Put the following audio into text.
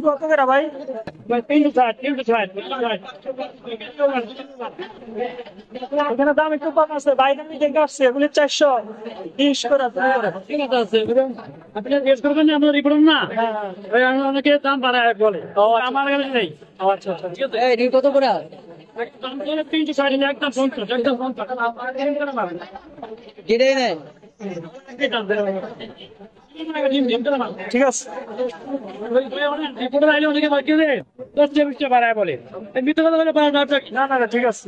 কত করে ভাই? 360 এখানে দাম একটু কম আছে, বাইরে আমি দেখে আসছি এগুলি 420 করে ঠিক আছে। আপনি জিজ্ঞেস করবেন না, আমরা রিপোর্ট না অনেকে দাম বাড়ায় বলে, আমার কাছে নেই। আচ্ছা আচ্ছা ঠিক আছে, এই কত করে দাম করে 360 একদম 50 একদম 50 যেটাই নেয় ঠিক আছে। রিপোর্ট আইলে অনেকে বাকি দেয় 10-20 বাড়ায় বলে, মিথ্যে কথা বলে বাড়ায় না না ঠিক আছে।